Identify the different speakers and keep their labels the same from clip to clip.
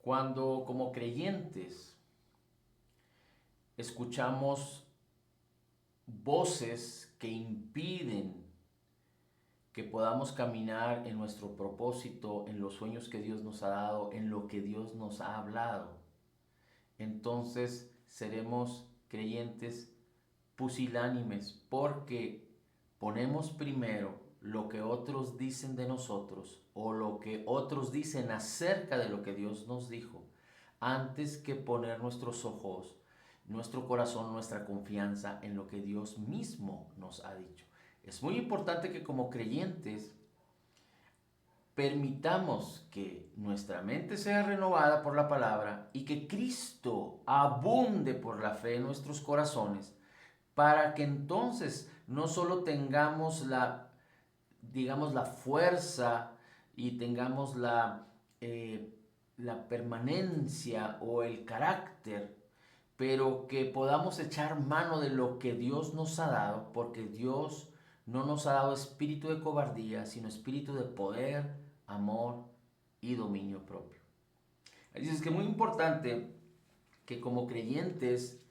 Speaker 1: Cuando como creyentes escuchamos voces que impiden que podamos caminar en nuestro propósito, en los sueños que Dios nos ha dado, en lo que Dios nos ha hablado, entonces seremos creyentes pusilánimes porque ponemos primero lo que otros dicen de nosotros o lo que otros dicen acerca de lo que Dios nos dijo, antes que poner nuestros ojos, nuestro corazón, nuestra confianza en lo que Dios mismo nos ha dicho. Es muy importante que como creyentes permitamos que nuestra mente sea renovada por la palabra y que Cristo abunde por la fe en nuestros corazones, para que entonces no solo tengamos digamos, la fuerza y tengamos la permanencia o el carácter, pero que podamos echar mano de lo que Dios nos ha dado, porque Dios no nos ha dado espíritu de cobardía, sino espíritu de poder, amor y dominio propio. Así es que es muy importante que como creyentes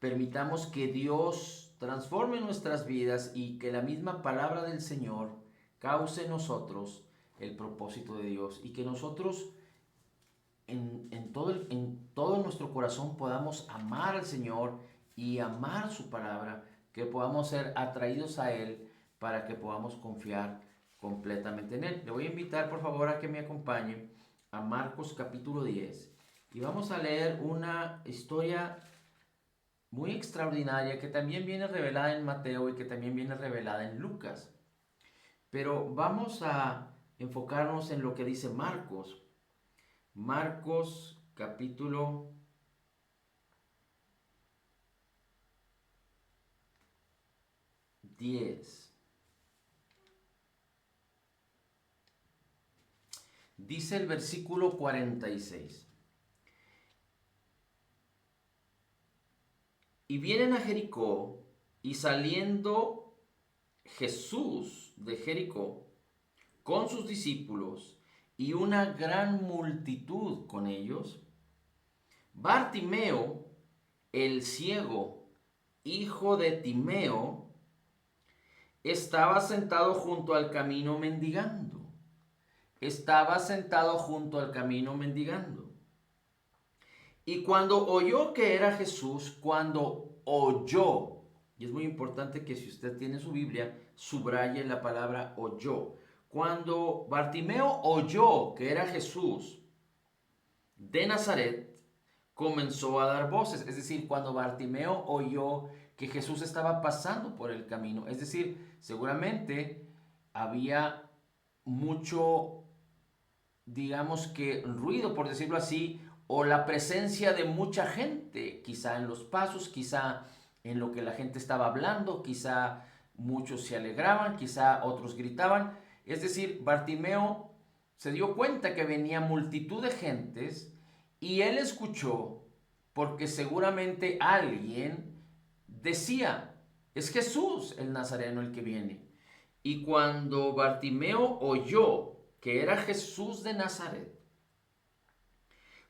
Speaker 1: permitamos que Dios transforme nuestras vidas y que la misma palabra del Señor cause en nosotros el propósito de Dios y que nosotros en todo nuestro corazón podamos amar al Señor y amar su palabra, que podamos ser atraídos a Él para que podamos confiar completamente en Él. Le voy a invitar por favor a que me acompañe a Marcos capítulo 10 y vamos a leer una historia muy extraordinaria que también viene revelada en Mateo y que también viene revelada en Lucas. Pero vamos a enfocarnos en lo que dice Marcos. Marcos capítulo 10. Dice el versículo 46. Y vienen a Jericó, y saliendo Jesús de Jericó con sus discípulos y una gran multitud con ellos, Bartimeo, el ciego, hijo de Timeo, estaba sentado junto al camino mendigando. Estaba sentado junto al camino mendigando. Y cuando oyó que era Jesús, y es muy importante que si usted tiene su Biblia, subraye la palabra oyó. Cuando Bartimeo oyó que era Jesús de Nazaret, comenzó a dar voces. Es decir, cuando Bartimeo oyó que Jesús estaba pasando por el camino, es decir, seguramente había mucho, digamos que ruido, por decirlo así, o la presencia de mucha gente, quizá en los pasos, quizá en lo que la gente estaba hablando, quizá muchos se alegraban, quizá otros gritaban. Es decir, Bartimeo se dio cuenta que venía multitud de gentes y él escuchó porque seguramente alguien decía, es Jesús el Nazareno el que viene. Y cuando Bartimeo oyó que era Jesús de Nazaret,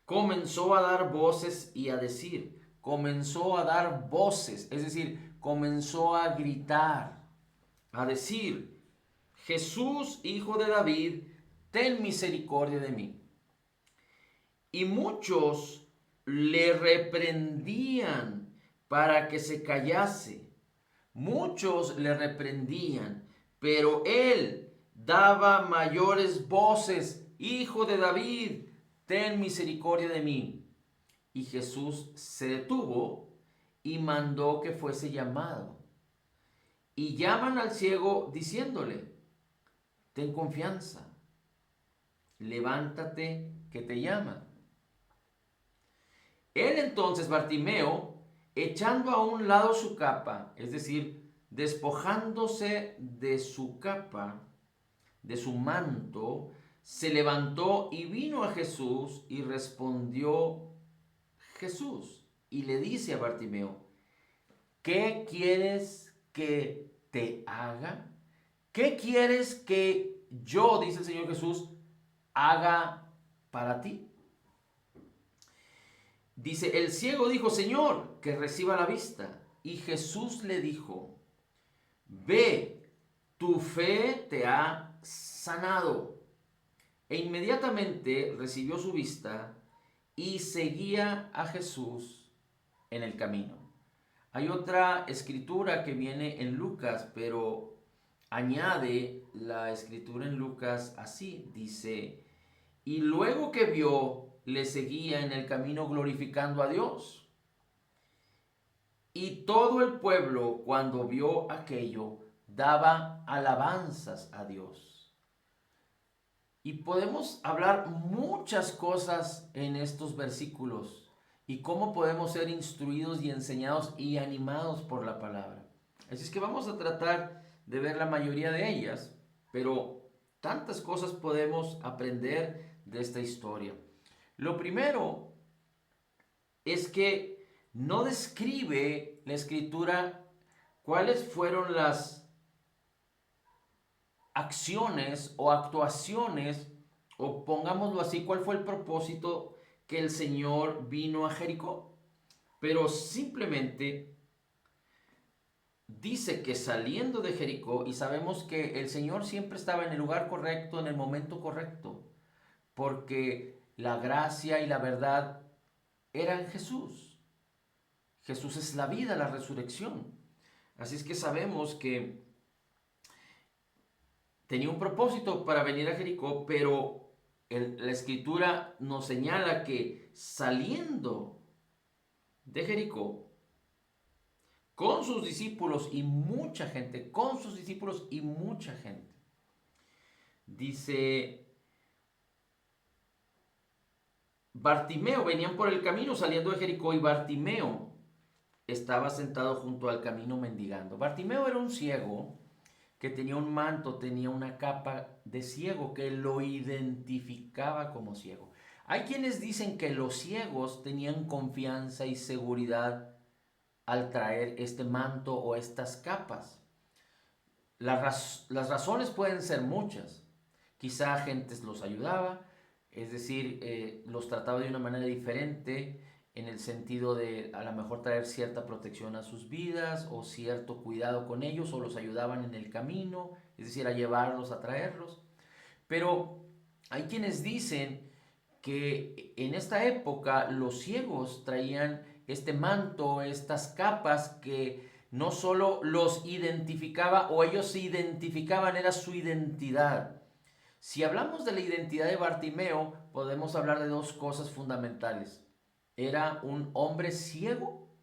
Speaker 1: comenzó a dar voces y a decir, comenzó a dar voces, es decir, comenzó a gritar, a decir, Jesús, hijo de David, ten misericordia de mí. Y muchos le reprendían para que se callase. Muchos le reprendían, pero él daba mayores voces, Hijo de David, ten misericordia de mí. Y Jesús se detuvo y mandó que fuese llamado. Y llaman al ciego diciéndole, ten confianza, levántate que te llama. Él entonces, Bartimeo, echando a un lado su capa, es decir, despojándose de su capa, de su manto, se levantó y vino a Jesús y respondió Jesús y le dice a Bartimeo, ¿qué quieres que te haga? ¿Qué quieres que yo, dice el Señor Jesús, haga para ti? Dice, el ciego dijo, Señor, que reciba la vista. Y Jesús le dijo, ve, tu fe te ha sanado. E inmediatamente recibió su vista y seguía a Jesús en el camino. Hay otra escritura que viene en Lucas, pero añade la escritura en Lucas así, dice, y luego que vio, le seguía en el camino glorificando a Dios. Y todo el pueblo, cuando vio aquello, daba alabanzas a Dios. Y podemos hablar muchas cosas en estos versículos y cómo podemos ser instruidos y enseñados y animados por la palabra. Así es que vamos a tratar de ver la mayoría de ellas, pero tantas cosas podemos aprender de esta historia. Lo primero es que no describe la escritura cuáles fueron las acciones o actuaciones, o pongámoslo así, cuál fue el propósito que el Señor vino a Jericó. Pero simplemente dice que saliendo de Jericó, y sabemos que el Señor siempre estaba en el lugar correcto, en el momento correcto, porque la gracia y la verdad eran Jesús. Jesús es la vida, la resurrección. Así es que sabemos que tenía un propósito para venir a Jericó, pero la escritura nos señala que saliendo de Jericó, con sus discípulos y mucha gente, con sus discípulos y mucha gente, dice, Bartimeo, venían por el camino saliendo de Jericó y Bartimeo estaba sentado junto al camino mendigando. Bartimeo era un ciego que tenía un manto, tenía una capa de ciego que lo identificaba como ciego. Hay quienes dicen que los ciegos tenían confianza y seguridad al traer este manto o estas capas. Las razones pueden ser muchas. Quizá gentes los ayudaba, es decir, los trataba de una manera diferente en el sentido de a lo mejor traer cierta protección a sus vidas o cierto cuidado con ellos o los ayudaban en el camino, es decir, a llevarlos, a traerlos. Pero hay quienes dicen que en esta época los ciegos traían este manto, estas capas que no solo los identificaba o ellos se identificaban, era su identidad. Si hablamos de la identidad de Bartimeo, podemos hablar de dos cosas fundamentales. Era un hombre ciego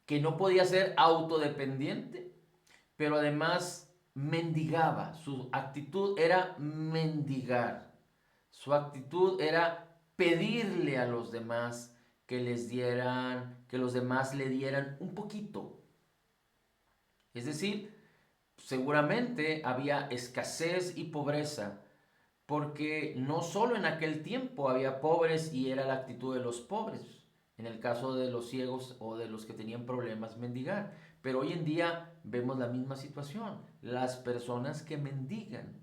Speaker 1: que no podía ser autodependiente, pero además mendigaba. Su actitud era mendigar. Su actitud era pedirle a los demás que les dieran, que los demás le dieran un poquito. Es decir, seguramente había escasez y pobreza, porque no solo en aquel tiempo había pobres y era la actitud de los pobres, en el caso de los ciegos o de los que tenían problemas mendigar, pero hoy en día vemos la misma situación. Las personas que mendigan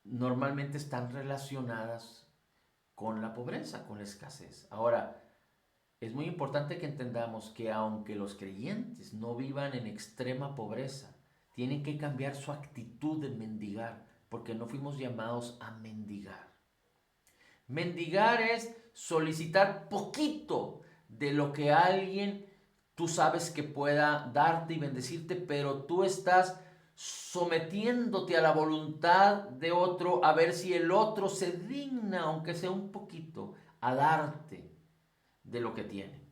Speaker 1: normalmente están relacionadas con la pobreza, con la escasez. Ahora, es muy importante que entendamos que aunque los creyentes no vivan en extrema pobreza, tienen que cambiar su actitud de mendigar, porque no fuimos llamados a mendigar. Mendigar es solicitar poquito de lo que alguien tú sabes que pueda darte y bendecirte, pero tú estás sometiéndote a la voluntad de otro a ver si el otro se digna, aunque sea un poquito, a darte de lo que tiene.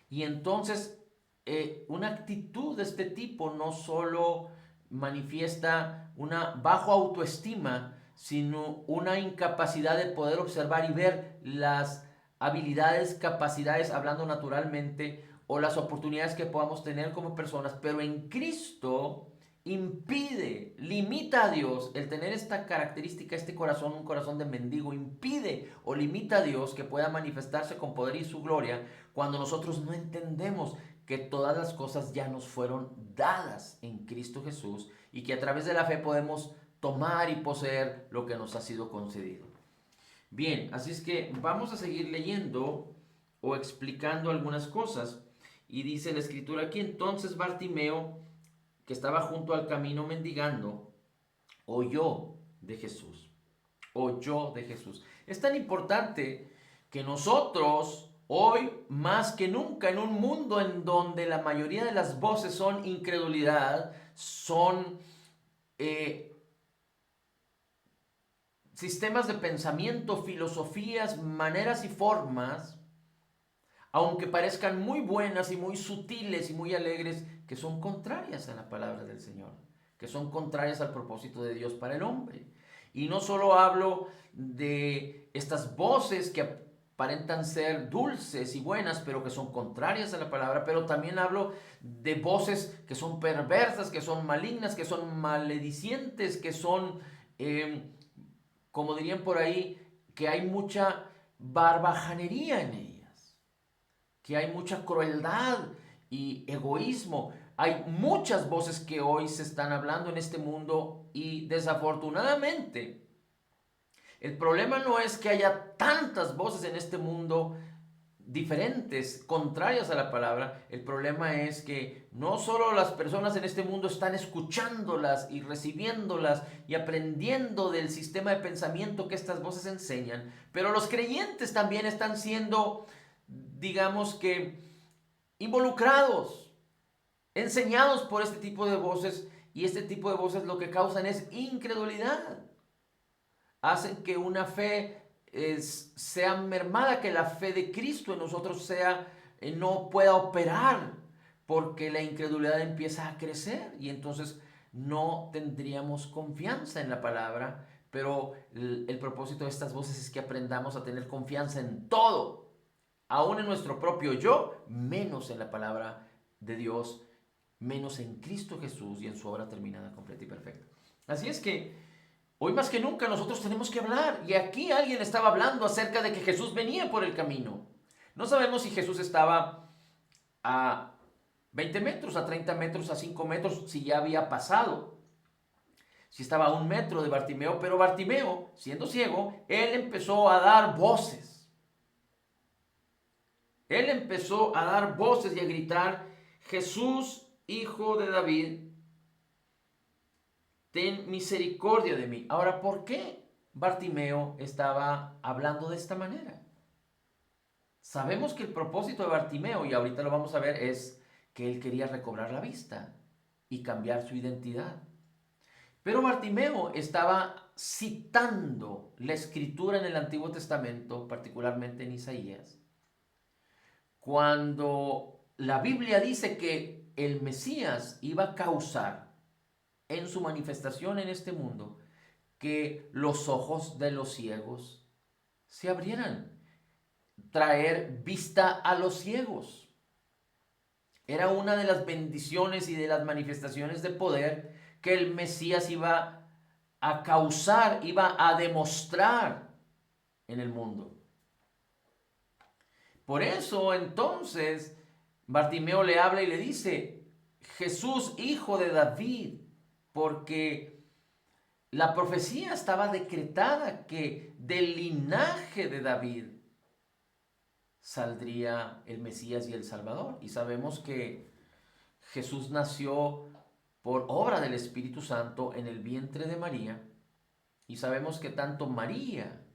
Speaker 1: Y entonces una actitud de este tipo no solo manifiesta una baja autoestima, sino una incapacidad de poder observar y ver las habilidades, capacidades, hablando naturalmente, o las oportunidades que podamos tener como personas, pero en Cristo impide, limita a Dios el tener esta característica, este corazón, un corazón de mendigo, impide o limita a Dios que pueda manifestarse con poder y su gloria cuando nosotros no entendemos que todas las cosas ya nos fueron dadas en Cristo Jesús y que a través de la fe podemos tomar y poseer lo que nos ha sido concedido. Bien, así es que vamos a seguir leyendo o explicando algunas cosas. Y dice la escritura aquí, entonces Bartimeo, que estaba junto al camino mendigando, oyó de Jesús. Oyó de Jesús. Es tan importante que nosotros, hoy más que nunca, en un mundo en donde la mayoría de las voces son incredulidad, son sistemas de pensamiento, filosofías, maneras y formas, aunque parezcan muy buenas y muy sutiles y muy alegres, que son contrarias a la palabra del Señor, que son contrarias al propósito de Dios para el hombre. Y no solo hablo de estas voces que aparentan ser dulces y buenas, pero que son contrarias a la palabra, pero también hablo de voces que son perversas, que son malignas, que son maledicientes, que son, como dirían por ahí, que hay mucha barbajanería en ellas, que hay mucha crueldad y egoísmo. Hay muchas voces que hoy se están hablando en este mundo y desafortunadamente el problema no es que haya tantas voces en este mundo diferentes, contrarias a la palabra. El problema es que no solo las personas en este mundo están escuchándolas y recibiéndolas y aprendiendo del sistema de pensamiento que estas voces enseñan, pero los creyentes también están siendo, digamos que, involucrados, enseñados por este tipo de voces, y este tipo de voces lo que causan es incredulidad. Hacen que una fe sea mermada, que la fe de Cristo en nosotros no pueda operar, porque la incredulidad empieza a crecer y entonces no tendríamos confianza en la palabra. Pero el propósito de estas voces es que aprendamos a tener confianza en todo, aún en nuestro propio yo, menos en la palabra de Dios, menos en Cristo Jesús y en su obra terminada, completa y perfecta. Así es que hoy más que nunca nosotros tenemos que hablar. Y aquí alguien estaba hablando acerca de que Jesús venía por el camino. No sabemos si Jesús estaba a 20 metros, a 30 metros, a 5 metros, si ya había pasado. Si estaba a 1 metro de Bartimeo, pero Bartimeo, siendo ciego, él empezó a dar voces. Él empezó a dar voces y a gritar, Jesús, hijo de David, ten misericordia de mí. Ahora, ¿por qué Bartimeo estaba hablando de esta manera? Sabemos que el propósito de Bartimeo, y ahorita lo vamos a ver, es que él quería recobrar la vista y cambiar su identidad. Pero Bartimeo estaba citando la escritura en el Antiguo Testamento, particularmente en Isaías, cuando la Biblia dice que el Mesías iba a causar en su manifestación en este mundo que los ojos de los ciegos se abrieran, traer vista a los ciegos. Era una de las bendiciones y de las manifestaciones de poder que el Mesías iba a causar, iba a demostrar en el mundo. Por eso entonces Bartimeo le habla y le dice, Jesús, hijo de David, porque la profecía estaba decretada que del linaje de David saldría el Mesías y el Salvador. Y sabemos que Jesús nació por obra del Espíritu Santo en el vientre de María. Y sabemos que tanto María,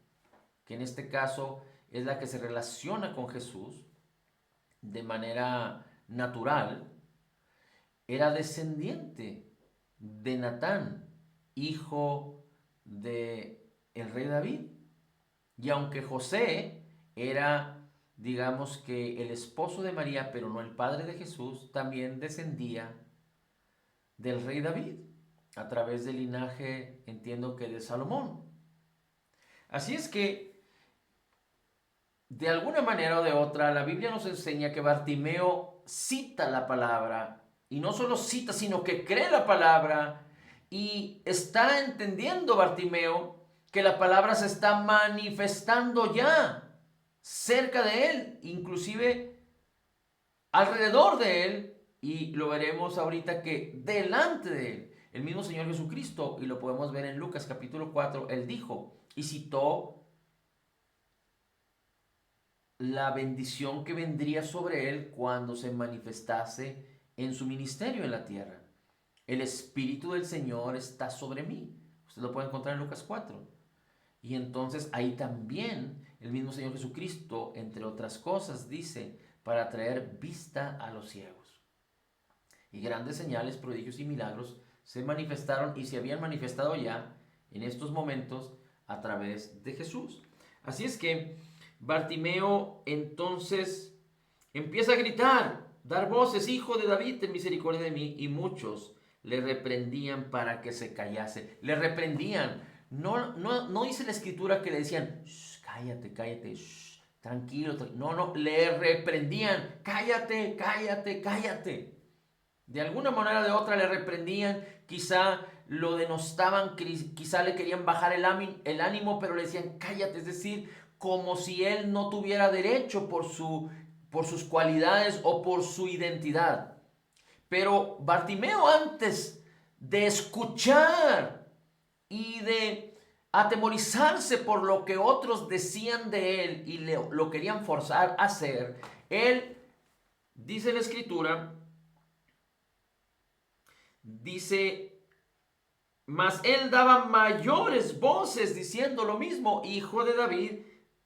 Speaker 1: que en este caso es la que se relaciona con Jesús de manera natural, era descendiente de Natán, hijo de el rey David. Y aunque José era, digamos que el esposo de María, pero no el padre de Jesús, también descendía del rey David a través del linaje, entiendo que de Salomón. Así es que, de alguna manera o de otra, la Biblia nos enseña que Bartimeo cita la palabra, y no solo cita, sino que cree la palabra, y está entendiendo Bartimeo que la palabra se está manifestando ya cerca de él, inclusive alrededor de él, y lo veremos ahorita que delante de él, el mismo Señor Jesucristo, y lo podemos ver en Lucas capítulo 4, él dijo y citó la bendición que vendría sobre él cuando se manifestase en su ministerio en la tierra. El Espíritu del Señor está sobre mí. Usted lo puede encontrar en Lucas 4. Y entonces ahí también el mismo Señor Jesucristo, entre otras cosas, dice, para traer vista a los ciegos. Y grandes señales, prodigios y milagros se manifestaron y se habían manifestado ya en estos momentos a través de Jesús. Así es que Bartimeo entonces empieza a gritar, dar voces: Hijo de David, ten misericordia de mí. Y muchos le reprendían para que se callase. Le reprendían. No dice la escritura que le decían: cállate, cállate, tranquilo. No, le reprendían: cállate, cállate, cállate. De alguna manera o de otra le reprendían, quizá lo denostaban, quizá le querían bajar el ánimo, pero le decían: cállate, es decir, como si él no tuviera derecho por sus cualidades o por su identidad. Pero Bartimeo, antes de escuchar y de atemorizarse por lo que otros decían de él y lo querían forzar a hacer, él, dice la escritura, dice: mas él daba mayores voces diciendo lo mismo: Hijo de David,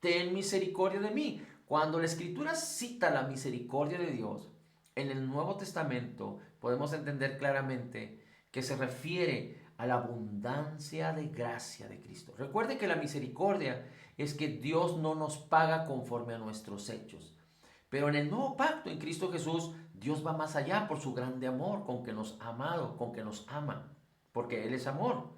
Speaker 1: ten misericordia de mí. Cuando la escritura cita la misericordia de Dios en el Nuevo Testamento, podemos entender claramente que se refiere a la abundancia de gracia de Cristo. Recuerde que la misericordia es que Dios no nos paga conforme a nuestros hechos. Pero en el nuevo pacto en Cristo Jesús, Dios va más allá por su grande amor con que nos ha amado, con que nos ama, porque Él es amor.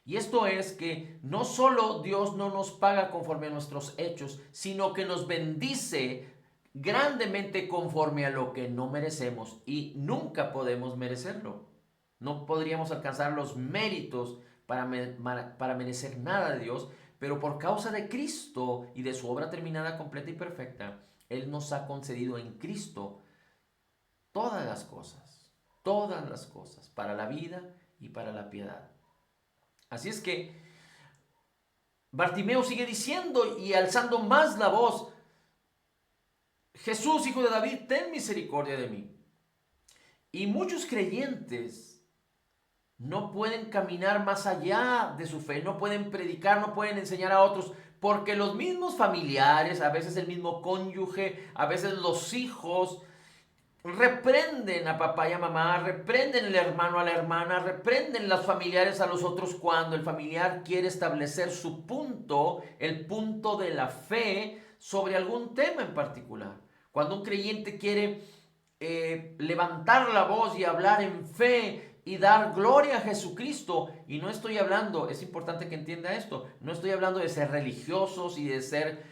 Speaker 1: Y esto es que no solo Dios no nos paga conforme a nuestros hechos, sino que nos bendice grandemente conforme a lo que no merecemos, y nunca podemos merecerlo. No podríamos alcanzar los méritos para merecer nada de Dios, pero por causa de Cristo y de su obra terminada, completa y perfecta, Él nos ha concedido en Cristo todas las cosas, para la vida y para la piedad. Así es que Bartimeo sigue diciendo y alzando más la voz: Jesús, Hijo de David, ten misericordia de mí. Y muchos creyentes no pueden caminar más allá de su fe, no pueden predicar, no pueden enseñar a otros, porque los mismos familiares, a veces el mismo cónyuge, a veces los hijos, reprenden a papá y a mamá, reprenden el hermano a la hermana, reprenden los familiares a los otros cuando el familiar quiere establecer su punto, el punto de la fe sobre algún tema en particular. Cuando un creyente quiere levantar la voz y hablar en fe y dar gloria a Jesucristo, y no estoy hablando, es importante que entienda esto, no estoy hablando de ser religiosos y de ser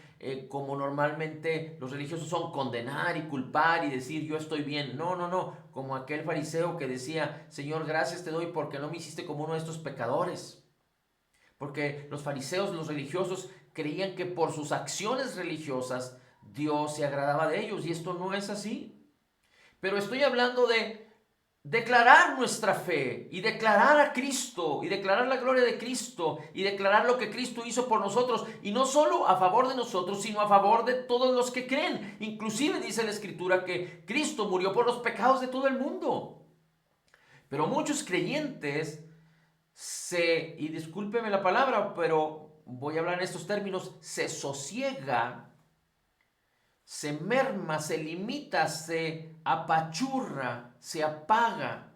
Speaker 1: como normalmente los religiosos son, condenar y culpar y decir yo estoy bien. No, como aquel fariseo que decía: Señor, gracias te doy porque no me hiciste como uno de estos pecadores. Porque los fariseos, los religiosos, creían que por sus acciones religiosas Dios se agradaba de ellos, y esto no es así. Pero estoy hablando de declarar nuestra fe y declarar a Cristo y declarar la gloria de Cristo y declarar lo que Cristo hizo por nosotros, y no solo a favor de nosotros, sino a favor de todos los que creen. Inclusive dice la escritura que Cristo murió por los pecados de todo el mundo. Pero muchos creyentes y discúlpeme la palabra, pero voy a hablar en estos términos, se sosiega, se merma, se limita, se apachurra, se apaga,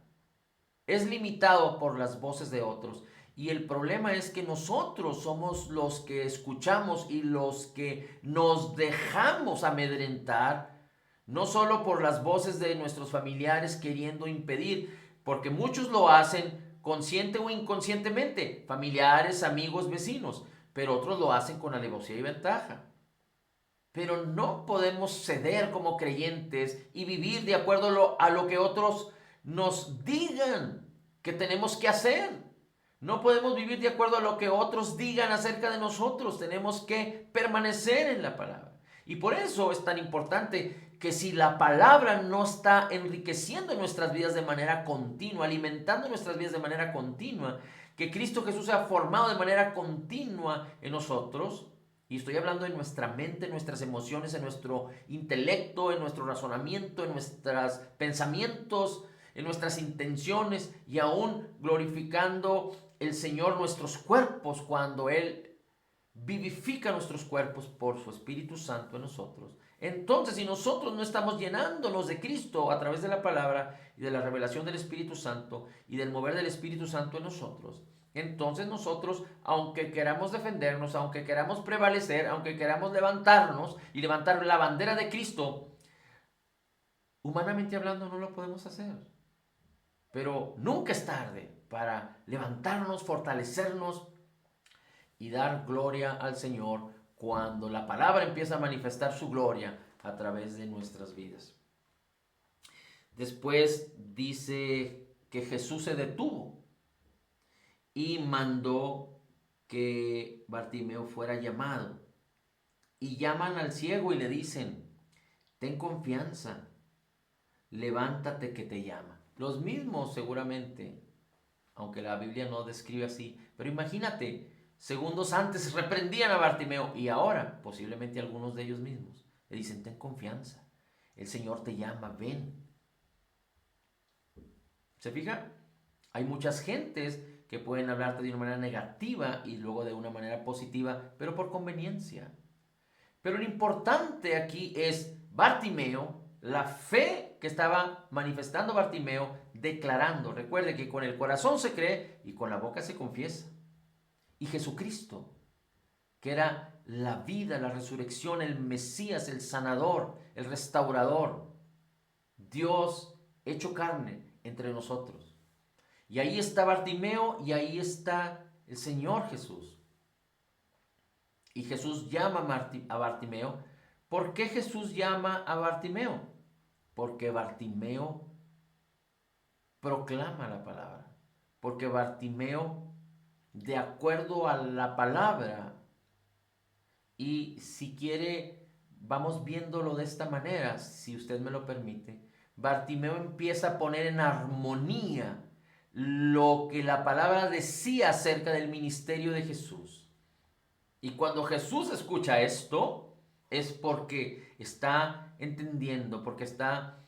Speaker 1: es limitado por las voces de otros. Y el problema es que nosotros somos los que escuchamos y los que nos dejamos amedrentar, no solo por las voces de nuestros familiares queriendo impedir, porque muchos lo hacen consciente o inconscientemente, familiares, amigos, vecinos, pero otros lo hacen con alevosía y ventaja. Pero no podemos ceder como creyentes y vivir de acuerdo a lo que otros nos digan que tenemos que hacer. No podemos vivir de acuerdo a lo que otros digan acerca de nosotros. Tenemos que permanecer en la palabra. Y por eso es tan importante que si la palabra no está enriqueciendo nuestras vidas de manera continua, alimentando nuestras vidas de manera continua, que Cristo Jesús sea formado de manera continua en nosotros, Y estoy hablando en nuestra mente, en nuestras emociones, en nuestro intelecto, en nuestro razonamiento, en nuestros pensamientos, en nuestras intenciones y aún glorificando el Señor nuestros cuerpos cuando Él vivifica nuestros cuerpos por su Espíritu Santo en nosotros. Entonces, si nosotros no estamos llenándonos de Cristo a través de la palabra y de la revelación del Espíritu Santo y del mover del Espíritu Santo en nosotros, entonces nosotros, aunque queramos defendernos, aunque queramos prevalecer, aunque queramos levantarnos y levantar la bandera de Cristo, humanamente hablando no lo podemos hacer. Pero nunca es tarde para levantarnos, fortalecernos y dar gloria al Señor cuando la palabra empieza a manifestar su gloria a través de nuestras vidas. Después dice que Jesús se detuvo y mandó que Bartimeo fuera llamado. Y llaman al ciego y le dicen, ten confianza, levántate que te llama. Los mismos seguramente, aunque la Biblia no describe así, pero imagínate, segundos antes reprendían a Bartimeo y ahora posiblemente algunos de ellos mismos le dicen, ten confianza, el Señor te llama, ven. ¿Se fija? Hay muchas gentes que pueden hablarte de una manera negativa y luego de una manera positiva, pero por conveniencia. Pero lo importante aquí es Bartimeo, la fe que estaba manifestando Bartimeo, declarando. Recuerde que con el corazón se cree y con la boca se confiesa. Y Jesucristo, que era la vida, la resurrección, el Mesías, el sanador, el restaurador, Dios hecho carne entre nosotros. Y ahí está Bartimeo y ahí está el Señor Jesús. Y Jesús llama a Bartimeo. ¿Por qué Jesús llama a Bartimeo? Porque Bartimeo proclama la palabra. Porque Bartimeo, de acuerdo a la palabra, y si quiere, vamos viéndolo de esta manera, si usted me lo permite, Bartimeo empieza a poner en armonía lo que la palabra decía acerca del ministerio de Jesús. Y cuando Jesús escucha esto, es porque está entendiendo, porque está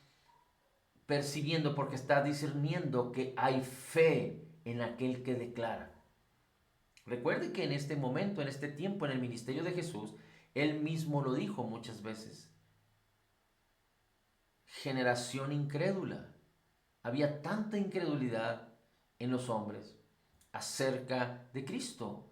Speaker 1: percibiendo, porque está discerniendo que hay fe en aquel que declara. Recuerde que en este momento, en este tiempo, en el ministerio de Jesús, Él mismo lo dijo muchas veces. Generación incrédula. Había tanta incredulidad en los hombres acerca de Cristo.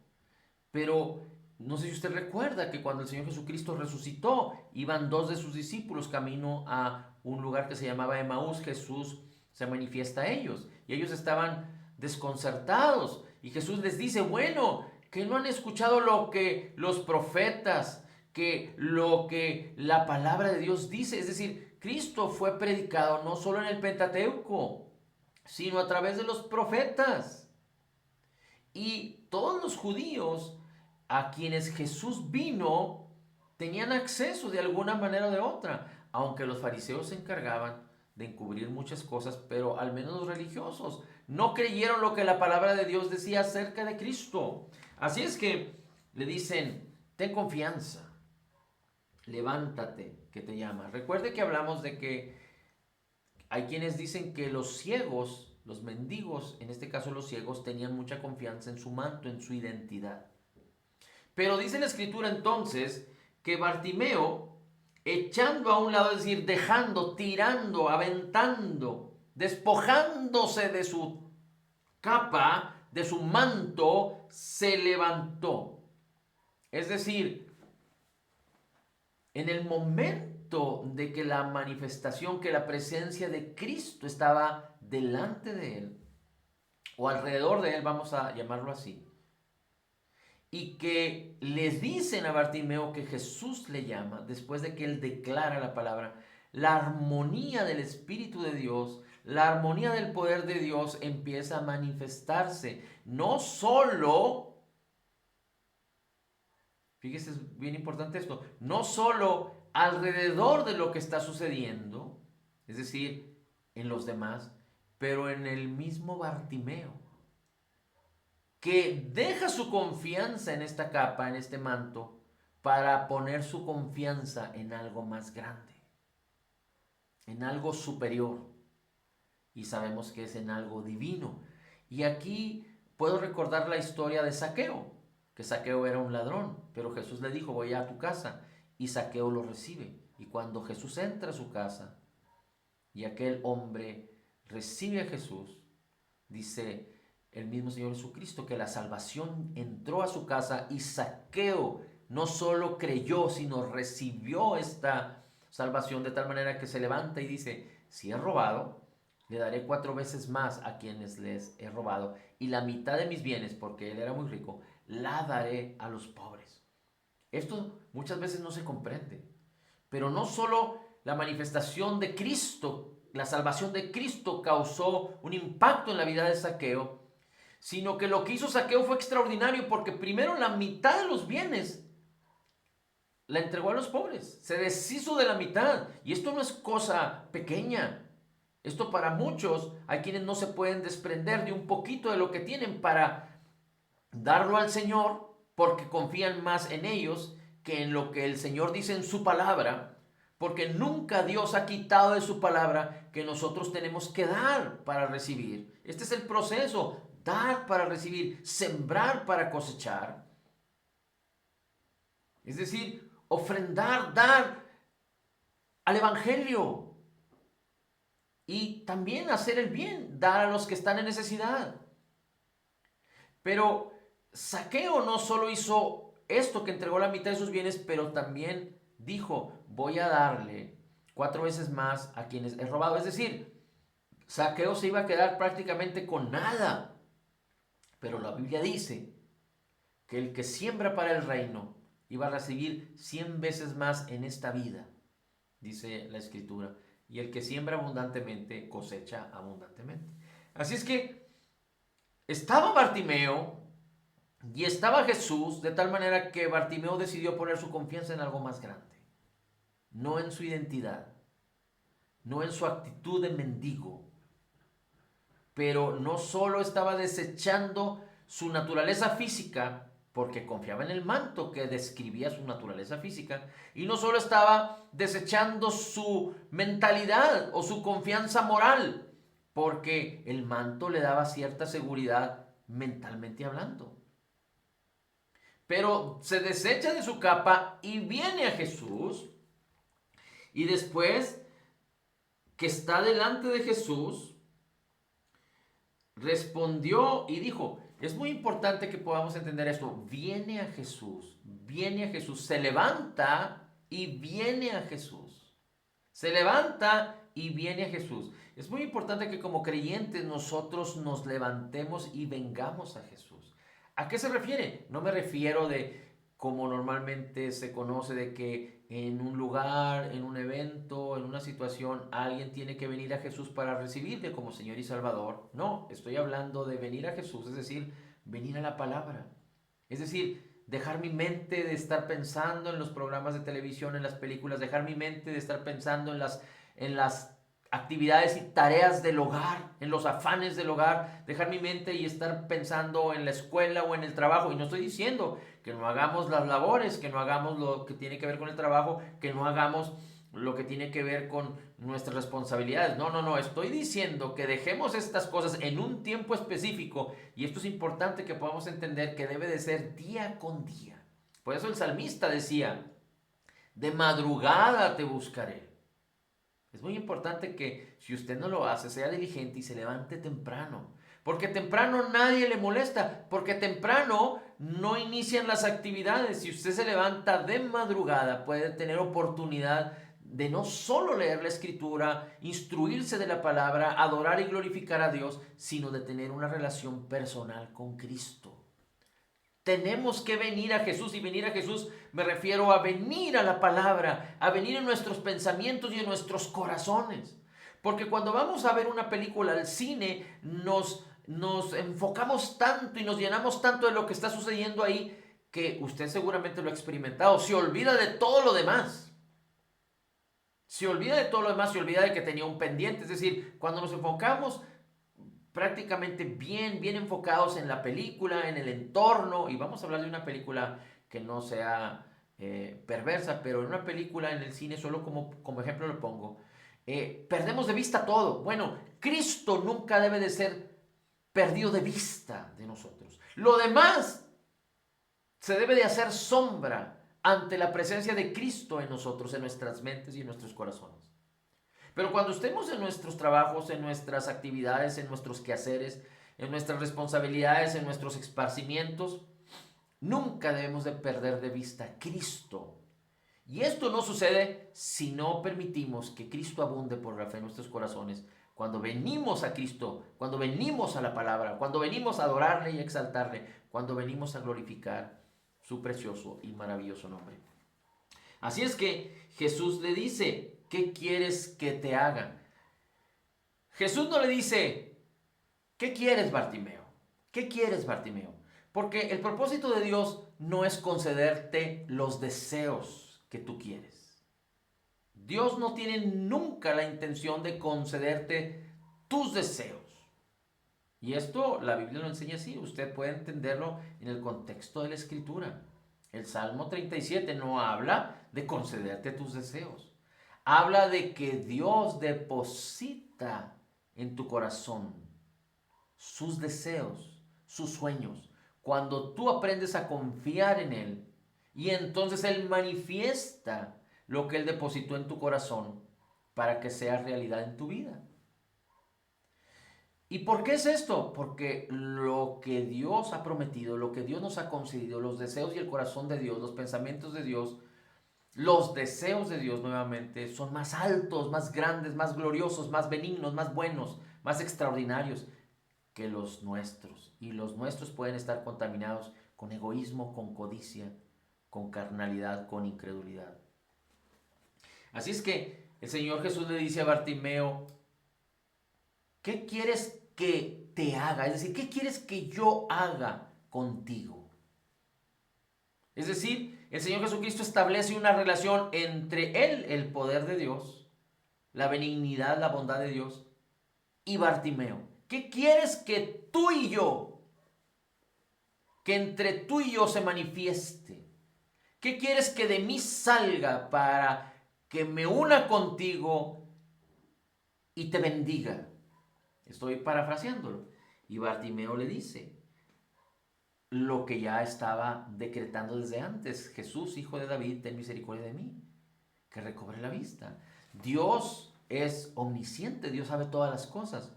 Speaker 1: Pero no sé si usted recuerda que cuando el Señor Jesucristo resucitó, iban dos de sus discípulos camino a un lugar que se llamaba Emaús. Jesús se manifiesta a ellos y ellos estaban desconcertados. Y Jesús les dice, bueno, que no han escuchado lo que los profetas, que lo que la palabra de Dios dice. Es decir, Cristo fue predicado no solo en el Pentateuco, sino a través de los profetas. Y todos los judíos a quienes Jesús vino tenían acceso de alguna manera o de otra, aunque los fariseos se encargaban de encubrir muchas cosas, pero al menos los religiosos no creyeron lo que la palabra de Dios decía acerca de Cristo. Así es que le dicen, ten confianza, levántate, que te llama. Recuerde que hablamos de que hay quienes dicen que los ciegos, los mendigos, en este caso los ciegos, tenían mucha confianza en su manto, en su identidad. Pero dice la escritura entonces que Bartimeo, echando a un lado, es decir, dejando, tirando, aventando, despojándose de su capa, de su manto, se levantó. Es decir, en el momento de que la manifestación, que la presencia de Cristo estaba delante de él, o alrededor de él, vamos a llamarlo así, y que les dicen a Bartimeo que Jesús le llama, después de que él declara la palabra, la armonía del Espíritu de Dios, la armonía del poder de Dios empieza a manifestarse. No solo, fíjese, es bien importante esto, no solo alrededor de lo que está sucediendo, es decir, en los demás, pero en el mismo Bartimeo, que deja su confianza en esta capa, en este manto, para poner su confianza en algo más grande, en algo superior. Y sabemos que es en algo divino. Y aquí puedo recordar la historia de Zaqueo, que Zaqueo era un ladrón, pero Jesús le dijo, voy a tu casa, y Zaqueo lo recibe. Y cuando Jesús entra a su casa y aquel hombre recibe a Jesús, dice el mismo Señor Jesucristo que la salvación entró a su casa y Zaqueo no solo creyó, sino recibió esta salvación de tal manera que se levanta y dice, si he robado, le daré 4 veces más a quienes les he robado y la mitad de mis bienes, porque él era muy rico, la daré a los pobres. Esto muchas veces no se comprende, pero no solo la manifestación de Cristo, la salvación de Cristo causó un impacto en la vida de Zaqueo, sino que lo que hizo Zaqueo fue extraordinario porque primero la mitad de los bienes la entregó a los pobres, se deshizo de la mitad. Y esto no es cosa pequeña. Esto para muchos, hay quienes no se pueden desprender de un poquito de lo que tienen para darlo al Señor porque confían más en ellos que en lo que el Señor dice en su palabra, porque nunca Dios ha quitado de su palabra que nosotros tenemos que dar para recibir. Este es el proceso, dar para recibir, sembrar para cosechar. Es decir, ofrendar, dar al Evangelio y también hacer el bien, dar a los que están en necesidad. Pero Zaqueo no solo hizo esto, que entregó la mitad de sus bienes, pero también dijo, voy a darle 4 veces más a quienes he robado. Es decir, Zaqueo se iba a quedar prácticamente con nada. Pero la Biblia dice que el que siembra para el reino iba a recibir 100 veces más en esta vida, dice la Escritura. Y el que siembra abundantemente cosecha abundantemente. Así es que estaba Bartimeo y estaba Jesús, de tal manera que Bartimeo decidió poner su confianza en algo más grande. No en su identidad, no en su actitud de mendigo, pero no solo estaba desechando su naturaleza física, porque confiaba en el manto que describía su naturaleza física, y no solo estaba desechando su mentalidad o su confianza moral, porque el manto le daba cierta seguridad mentalmente hablando. Pero se desecha de su capa y viene a Jesús, y después que está delante de Jesús, respondió y dijo, es muy importante que podamos entender esto, viene a Jesús, se levanta y viene a Jesús, se levanta y viene a Jesús. Es muy importante que como creyentes nosotros nos levantemos y vengamos a Jesús. ¿A qué se refiere? No me refiero de como normalmente se conoce de que en un lugar, en un evento, en una situación, alguien tiene que venir a Jesús para recibirle como Señor y Salvador. No, estoy hablando de venir a Jesús, es decir, venir a la palabra. Es decir, dejar mi mente de estar pensando en los programas de televisión, en las películas, dejar mi mente de estar pensando en las actividades y tareas del hogar, en los afanes del hogar, dejar mi mente y estar pensando en la escuela o en el trabajo. Y no estoy diciendo que no hagamos las labores, que no hagamos lo que tiene que ver con el trabajo, que no hagamos lo que tiene que ver con nuestras responsabilidades. No, no, no, estoy diciendo que dejemos estas cosas en un tiempo específico y esto es importante que podamos entender que debe de ser día con día. Por eso el salmista decía, de madrugada te buscaré. Es muy importante que si usted no lo hace, sea diligente y se levante temprano. Porque temprano nadie le molesta. Porque temprano no inician las actividades. Si usted se levanta de madrugada, puede tener oportunidad de no solo leer la escritura, instruirse de la palabra, adorar y glorificar a Dios, sino de tener una relación personal con Cristo. Tenemos que venir a Jesús y venir a Jesús me refiero a venir a la palabra, a venir en nuestros pensamientos y en nuestros corazones. Porque cuando vamos a ver una película al cine nos enfocamos tanto y nos llenamos tanto de lo que está sucediendo ahí que usted seguramente lo ha experimentado. Se olvida de todo lo demás. Se olvida de todo lo demás, se olvida de que tenía un pendiente. Es decir, cuando nos enfocamos prácticamente bien enfocados en la película, en el entorno, y vamos a hablar de una película que no sea perversa, pero en una película, en el cine, solo como ejemplo lo pongo, perdemos de vista todo. Bueno, Cristo nunca debe de ser perdido de vista de nosotros. Lo demás se debe de hacer sombra ante la presencia de Cristo en nosotros, en nuestras mentes y en nuestros corazones. Pero cuando estemos en nuestros trabajos, en nuestras actividades, en nuestros quehaceres, en nuestras responsabilidades, en nuestros esparcimientos, nunca debemos de perder de vista a Cristo. Y esto no sucede si no permitimos que Cristo abunde por la fe en nuestros corazones. Cuando venimos a Cristo, cuando venimos a la palabra, cuando venimos a adorarle y exaltarle, cuando venimos a glorificar su precioso y maravilloso nombre. Así es que Jesús le dice, ¿qué quieres que te haga? Jesús no le dice, ¿qué quieres, Bartimeo? ¿Qué quieres, Bartimeo? Porque el propósito de Dios no es concederte los deseos que tú quieres. Dios no tiene nunca la intención de concederte tus deseos. Y esto la Biblia lo enseña así. Usted puede entenderlo en el contexto de la Escritura. El Salmo 37 no habla de concederte tus deseos. Habla de que Dios deposita en tu corazón sus deseos, sus sueños. Cuando tú aprendes a confiar en Él y entonces Él manifiesta lo que Él depositó en tu corazón para que sea realidad en tu vida. ¿Y por qué es esto? Porque lo que Dios ha prometido, lo que Dios nos ha concedido, los deseos y el corazón de Dios, los pensamientos de Dios, los deseos de Dios nuevamente son más altos, más grandes, más gloriosos, más benignos, más buenos, más extraordinarios que los nuestros. Y los nuestros pueden estar contaminados con egoísmo, con codicia, con carnalidad, con incredulidad. Así es que el Señor Jesús le dice a Bartimeo, ¿qué quieres que te haga? Es decir, ¿qué quieres que yo haga contigo? Es decir, el Señor Jesucristo establece una relación entre Él, el poder de Dios, la benignidad, la bondad de Dios, y Bartimeo. ¿Qué quieres que tú y yo, que entre tú y yo se manifieste? ¿Qué quieres que de mí salga para que me una contigo y te bendiga? Estoy parafraseándolo. Y Bartimeo le dice lo que ya estaba decretando desde antes. Jesús, hijo de David, ten misericordia de mí, que recobre la vista. Dios es omnisciente, Dios sabe todas las cosas,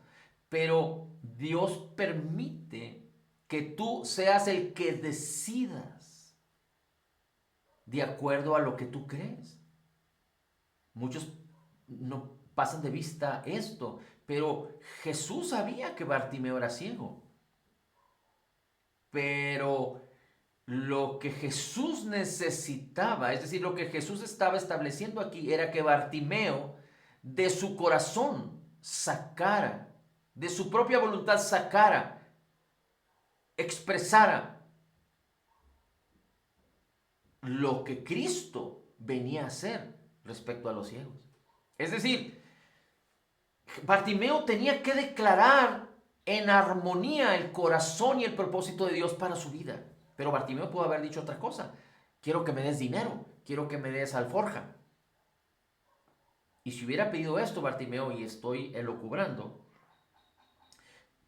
Speaker 1: pero Dios permite que tú seas el que decidas de acuerdo a lo que tú crees. Muchos no pasan de vista esto, pero Jesús sabía que Bartimeo era ciego. Pero lo que Jesús necesitaba, es decir, lo que Jesús estaba estableciendo aquí, era que Bartimeo de su corazón sacara, de su propia voluntad sacara, expresara lo que Cristo venía a hacer respecto a los ciegos. Es decir, Bartimeo tenía que declarar en armonía el corazón y el propósito de Dios para su vida. Pero Bartimeo pudo haber dicho otra cosa. Quiero que me des dinero, quiero que me des alforja. Y si hubiera pedido esto Bartimeo, y estoy elucubrando,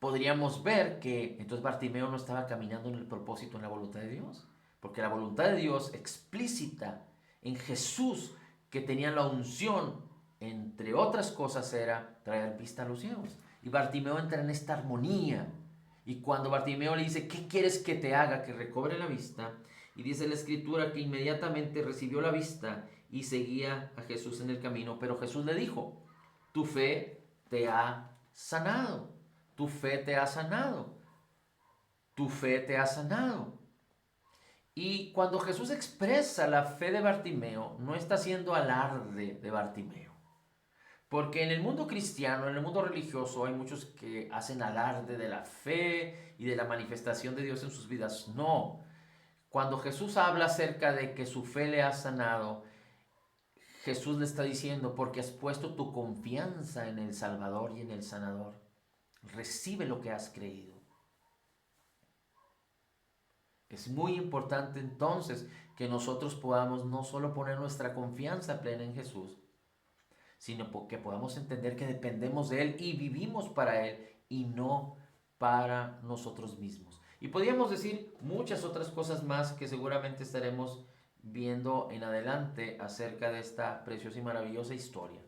Speaker 1: podríamos ver que entonces Bartimeo no estaba caminando en el propósito, en la voluntad de Dios. Porque la voluntad de Dios explícita en Jesús, que tenía la unción, entre otras cosas, era traer vista a los ciegos. Y Bartimeo entra en esta armonía. Y cuando Bartimeo le dice, ¿qué quieres que te haga? Que recobre la vista. Y dice la escritura que inmediatamente recibió la vista y seguía a Jesús en el camino. Pero Jesús le dijo, tu fe te ha sanado. Tu fe te ha sanado. Tu fe te ha sanado. Y cuando Jesús expresa la fe de Bartimeo, no está haciendo alarde de Bartimeo. Porque en el mundo cristiano, en el mundo religioso, hay muchos que hacen alarde de la fe y de la manifestación de Dios en sus vidas. No. Cuando Jesús habla acerca de que su fe le ha sanado, Jesús le está diciendo, porque has puesto tu confianza en el Salvador y en el Sanador. Recibe lo que has creído. Es muy importante entonces que nosotros podamos no solo poner nuestra confianza plena en Jesús, sino que podamos entender que dependemos de Él y vivimos para Él y no para nosotros mismos. Y podríamos decir muchas otras cosas más que seguramente estaremos viendo en adelante acerca de esta preciosa y maravillosa historia.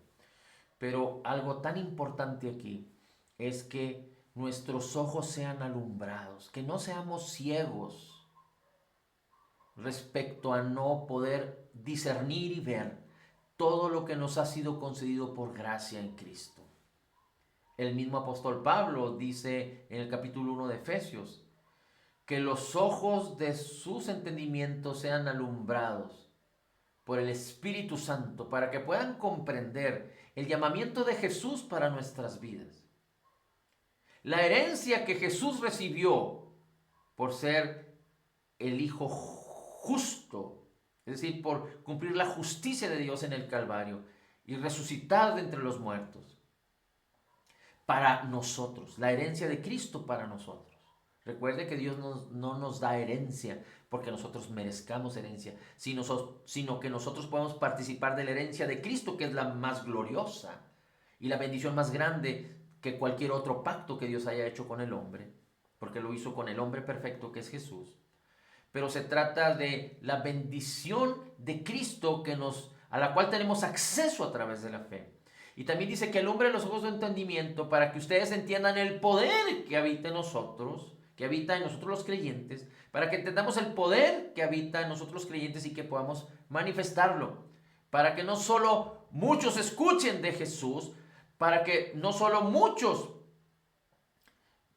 Speaker 1: Pero algo tan importante aquí es que nuestros ojos sean alumbrados, que no seamos ciegos respecto a no poder discernir y ver todo lo que nos ha sido concedido por gracia en Cristo. El mismo apóstol Pablo dice en el capítulo 1 de Efesios que los ojos de sus entendimientos sean alumbrados por el Espíritu Santo para que puedan comprender el llamamiento de Jesús para nuestras vidas. La herencia que Jesús recibió por ser el Hijo justo, es decir, por cumplir la justicia de Dios en el Calvario y resucitar de entre los muertos, para nosotros, la herencia de Cristo para nosotros. Recuerde que Dios no nos da herencia porque nosotros merezcamos herencia, sino que nosotros podemos participar de la herencia de Cristo, que es la más gloriosa y la bendición más grande que cualquier otro pacto que Dios haya hecho con el hombre, porque lo hizo con el hombre perfecto que es Jesús. Pero se trata de la bendición de Cristo a la cual tenemos acceso a través de la fe. Y también dice que alumbre los ojos de entendimiento para que ustedes entiendan el poder que habita en nosotros, que habita en nosotros los creyentes, para que entendamos el poder que habita en nosotros los creyentes y que podamos manifestarlo, para que no solo muchos escuchen de Jesús, para que no solo muchos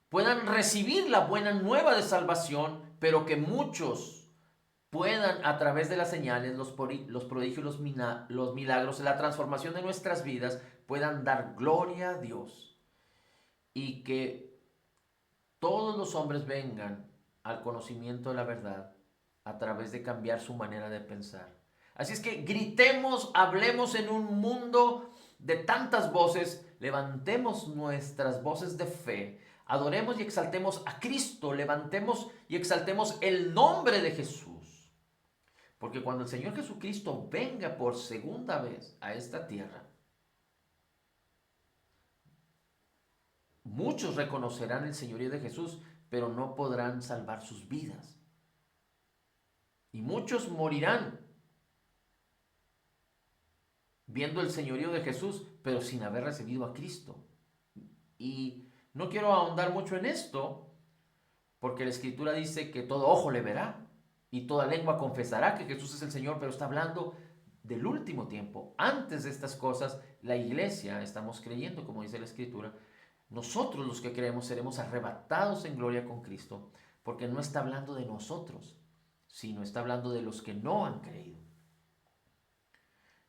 Speaker 1: puedan recibir la buena nueva de salvación, pero que muchos puedan a través de las señales, los prodigios, los milagros, la transformación de nuestras vidas, puedan dar gloria a Dios y que todos los hombres vengan al conocimiento de la verdad a través de cambiar su manera de pensar. Así es que gritemos, hablemos en un mundo de tantas voces, levantemos nuestras voces de fe, adoremos y exaltemos a Cristo, levantemos y exaltemos el nombre de Jesús. Porque cuando el Señor Jesucristo venga por segunda vez a esta tierra, muchos reconocerán el señorío de Jesús, pero no podrán salvar sus vidas. Y muchos morirán viendo el señorío de Jesús, pero sin haber recibido a Cristo. Y no quiero ahondar mucho en esto, porque la Escritura dice que todo ojo le verá y toda lengua confesará que Jesús es el Señor, pero está hablando del último tiempo. Antes de estas cosas, la iglesia, estamos creyendo, como dice la Escritura, nosotros los que creemos seremos arrebatados en gloria con Cristo, porque no está hablando de nosotros, sino está hablando de los que no han creído.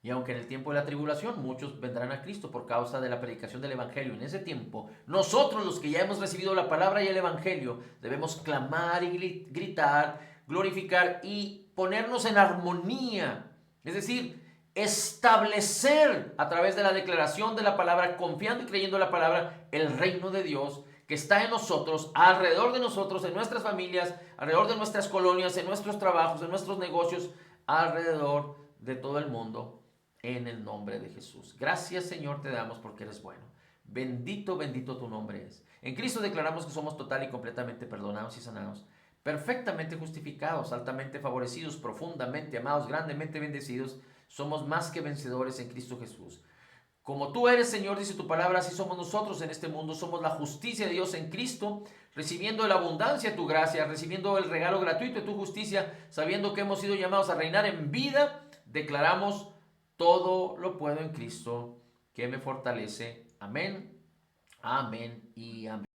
Speaker 1: Y aunque en el tiempo de la tribulación muchos vendrán a Cristo por causa de la predicación del Evangelio, en ese tiempo nosotros los que ya hemos recibido la palabra y el Evangelio debemos clamar y gritar, glorificar y ponernos en armonía, es decir, establecer a través de la declaración de la palabra, confiando y creyendo en la palabra, el reino de Dios que está en nosotros, alrededor de nosotros, en nuestras familias, alrededor de nuestras colonias, en nuestros trabajos, en nuestros negocios, alrededor de todo el mundo, en el nombre de Jesús. Gracias, Señor, te damos porque eres bueno. Bendito, bendito tu nombre es. En Cristo declaramos que somos total y completamente perdonados y sanados, perfectamente justificados, altamente favorecidos, profundamente amados, grandemente bendecidos. Somos más que vencedores en Cristo Jesús. Como tú eres, Señor, dice tu palabra, así somos nosotros en este mundo. Somos la justicia de Dios en Cristo, recibiendo la abundancia de tu gracia, recibiendo el regalo gratuito de tu justicia, sabiendo que hemos sido llamados a reinar en vida. Declaramos: todo lo puedo en Cristo que me fortalece. Amén, amén y amén.